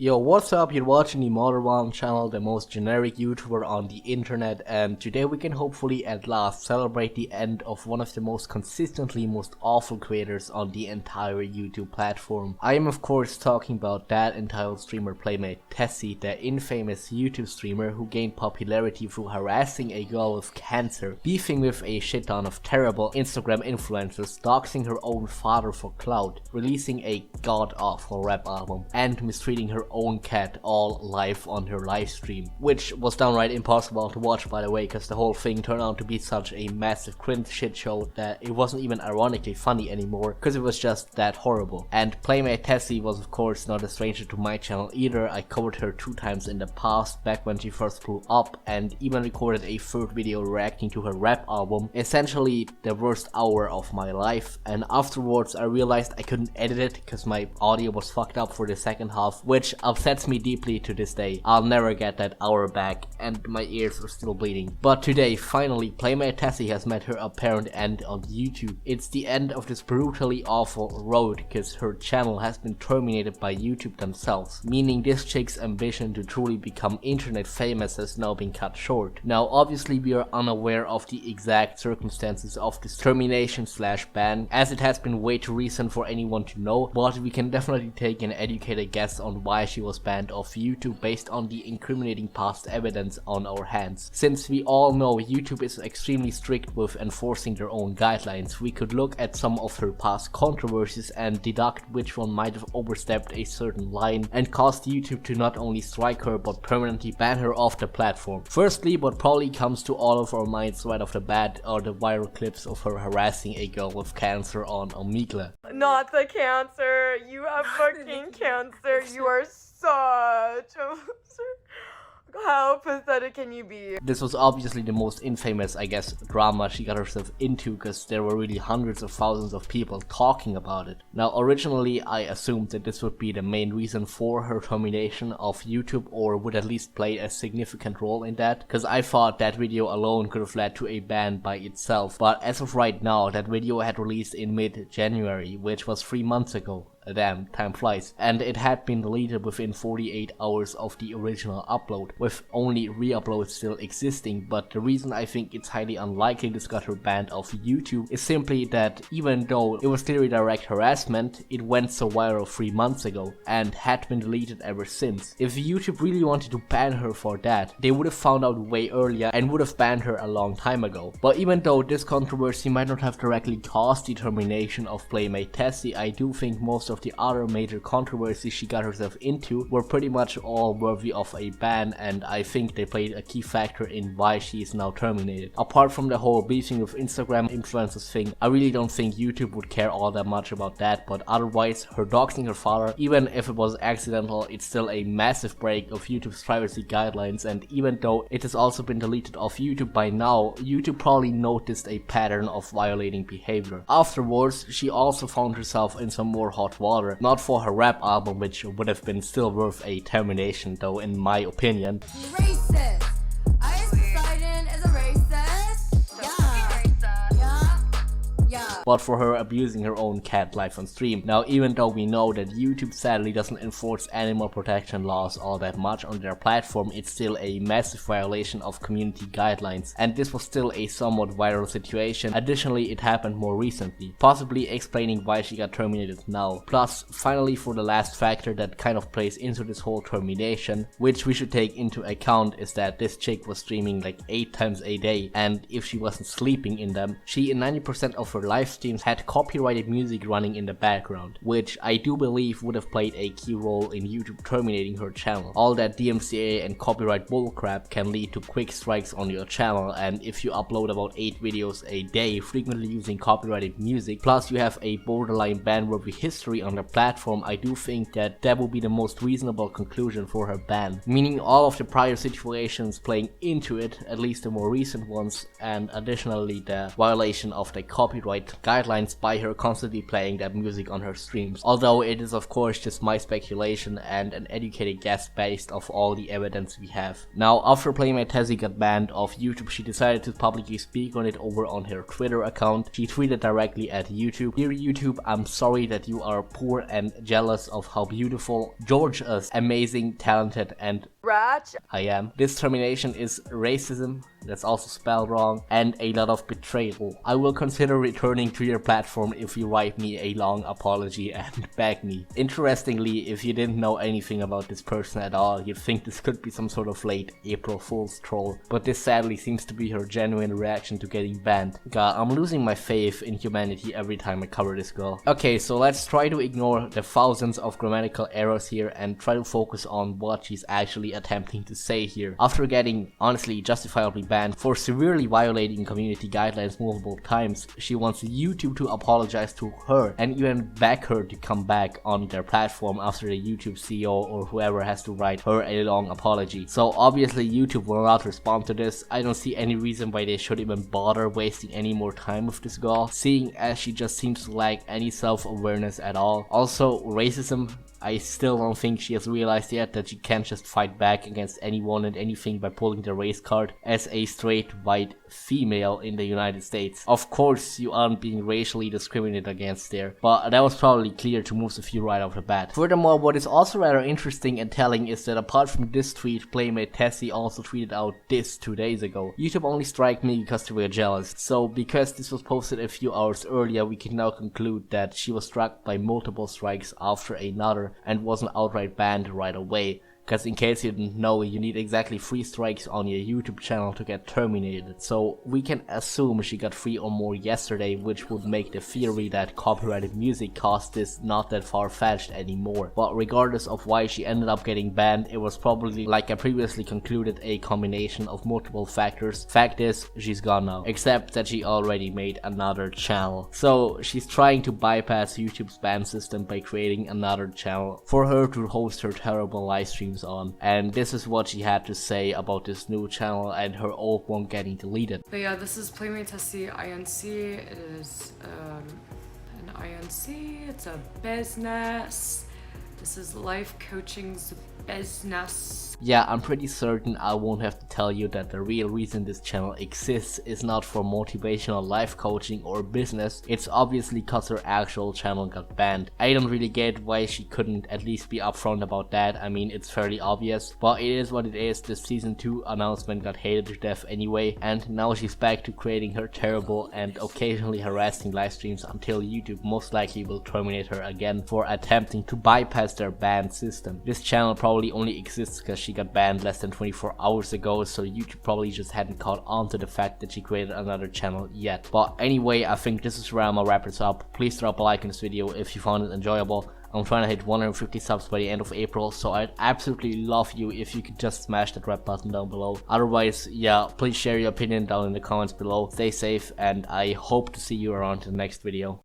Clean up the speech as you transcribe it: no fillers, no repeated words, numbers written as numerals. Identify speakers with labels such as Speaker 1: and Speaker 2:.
Speaker 1: Yo, what's up? You're watching the Materwelon channel, the most generic YouTuber on the internet, and today we can hopefully at last celebrate the end of one of the most consistently most awful creators on the entire YouTube platform. I am of course talking about that entitled streamer Playmatetessi, the infamous YouTube streamer who gained popularity through harassing a girl with cancer, beefing with a shit ton of terrible Instagram influencers, doxing her own father for clout, releasing a god-awful rap album, and mistreating her own cat all live on her live stream, which was downright impossible to watch, by the way, because the whole thing turned out to be such a massive cringe shit show that it wasn't even ironically funny anymore, because it was just that horrible. And Playmatetessi was of course not a stranger to my channel either. I covered her 2 times in the past, back when she first blew up, and even recorded a third video reacting to her rap album, essentially the worst hour of my life. And afterwards I realized I couldn't edit it because my audio was fucked up for the second half, which upsets me deeply to this day. I'll never get that hour back, and my ears are still bleeding. But today, finally, Playmatetessi has met her apparent end on YouTube. It's the end of this brutally awful road, because her channel has been terminated by YouTube themselves, meaning this chick's ambition to truly become internet famous has now been cut short. Now obviously we are unaware of the exact circumstances of this termination / ban, as it has been way too recent for anyone to know, but we can definitely take an educated guess on why she was banned off YouTube based on the incriminating past evidence on our hands. Since we all know YouTube is extremely strict with enforcing their own guidelines, we could look at some of her past controversies and deduct which one might have overstepped a certain line and caused YouTube to not only strike her but permanently ban her off the platform. Firstly, what probably comes to all of our minds right off the bat are the viral clips of her harassing a girl with cancer on Omegle.
Speaker 2: Not the cancer. You have fucking cancer. You are such a... How pathetic can you be?
Speaker 1: This was obviously the most infamous, I guess, drama she got herself into, because there were really hundreds of thousands of people talking about it. Now originally I assumed that this would be the main reason for her termination of YouTube, or would at least play a significant role in that, because I thought that video alone could have led to a ban by itself. But as of right now, that video had released in mid-January, which was 3 months ago. Damn, time flies. And it had been deleted within 48 hours of the original upload, with only re-uploads still existing. But the reason I think it's highly unlikely this got her banned off YouTube is simply that even though it was clearly direct harassment, it went so viral 3 months ago and had been deleted ever since. If YouTube really wanted to ban her for that, they would have found out way earlier and would have banned her a long time ago. But even though this controversy might not have directly caused the termination of Playmatetessi, I do think most of the other major controversies she got herself into were pretty much all worthy of a ban, and I think they played a key factor in why she is now terminated. Apart from the whole beefing with Instagram influencers thing, I really don't think YouTube would care all that much about that, but otherwise, her doxing her father, even if it was accidental, it's still a massive break of YouTube's privacy guidelines, and even though it has also been deleted off YouTube by now, YouTube probably noticed a pattern of violating behavior. Afterwards, she also found herself in some more hot water. Not for her rap album, which would have been still worth a termination though, in my opinion.
Speaker 3: Racist! Poseidon is a racist? Yeah.
Speaker 1: But for her abusing her own cat live on stream. Now even though we know that YouTube sadly doesn't enforce animal protection laws all that much on their platform, it's still a massive violation of community guidelines, and this was still a somewhat viral situation. Additionally, it happened more recently, possibly explaining why she got terminated now. Plus, finally, for the last factor that kind of plays into this whole termination, which we should take into account, is that this chick was streaming like 8 times a day, and if she wasn't sleeping in them, she in 90% of her live streams had copyrighted music running in the background, which I do believe would have played a key role in YouTube terminating her channel. All that DMCA and copyright bullcrap can lead to quick strikes on your channel, and if you upload about 8 videos a day frequently using copyrighted music, plus you have a borderline ban-worthy history on the platform, I do think that that would be the most reasonable conclusion for her ban, meaning all of the prior situations playing into it, at least the more recent ones, and additionally the violation of the copyright guidelines by her constantly playing that music on her streams. Although it is of course just my speculation and an educated guess based off all the evidence we have. Now, after Playmatetessi got banned off YouTube, she decided to publicly speak on it over on her Twitter account. She tweeted directly at YouTube, "Dear YouTube, I'm sorry that you are poor and jealous of how beautiful George is, amazing, talented, and
Speaker 2: Ratch.
Speaker 1: I am. This termination is racism, that's also spelled wrong, and a lot of betrayal. I will consider returning to your platform if you write me a long apology and beg me." Interestingly, if you didn't know anything about this person at all, you'd think this could be some sort of late April Fool's troll, but this sadly seems to be her genuine reaction to getting banned. God, I'm losing my faith in humanity every time I cover this girl. Okay, so let's try to ignore the thousands of grammatical errors here and try to focus on what she's actually attempting to say here. After getting honestly justifiably banned for severely violating community guidelines multiple times, she wants YouTube to apologize to her and even beg her to come back on their platform after the YouTube CEO or whoever has to write her a long apology. So obviously YouTube will not respond to this. I don't see any reason why they should even bother wasting any more time with this girl, seeing as she just seems to lack any self-awareness at all. Also, racism, I still don't think she has realized yet that she can't just fight back against anyone and anything by pulling the race card as a straight white female in the United States. Of course you aren't being racially discriminated against there, but that was probably clear to most of you right off the bat. Furthermore, what is also rather interesting and telling is that apart from this tweet, Playmatetessi also tweeted out this 2 days ago. YouTube only striked me because they were jealous. So because this was posted a few hours earlier, we can now conclude that she was struck by multiple strikes after another and wasn't outright banned right away. Because in case you didn't know, you need exactly 3 strikes on your YouTube channel to get terminated. So we can assume she got 3 or more yesterday, which would make the theory that copyrighted music caused this not that far-fetched anymore. But regardless of why she ended up getting banned, it was probably, like I previously concluded, a combination of multiple factors. Fact is, she's gone now. Except that she already made another channel. So she's trying to bypass YouTube's ban system by creating another channel for her to host her terrible live streams on, and this is what she had to say about this new channel and her old one getting deleted.
Speaker 4: But yeah, this is Playmatetessi INC. It is an INC, it's a business. This is life coaching's business.
Speaker 1: Yeah, I'm pretty certain I won't have to tell you that the real reason this channel exists is not for motivational life coaching or business. It's obviously cause her actual channel got banned. I don't really get why she couldn't at least be upfront about that. I mean, it's fairly obvious, but it is what it is. The season 2 announcement got hated to death anyway, and now she's back to creating her terrible and occasionally harassing live streams until YouTube most likely will terminate her again for attempting to bypass their ban system. This channel probably only exists because she got banned less than 24 hours ago, so YouTube probably just hadn't caught on to the fact that she created another channel yet. But anyway, I think this is where I'm gonna wrap this up. Please drop a like in this video if you found it enjoyable. I'm trying to hit 150 subs by the end of April, so I'd absolutely love you if you could just smash that red button down below. Otherwise, yeah, please share your opinion down in the comments below. Stay safe, and I hope to see you around in the next video.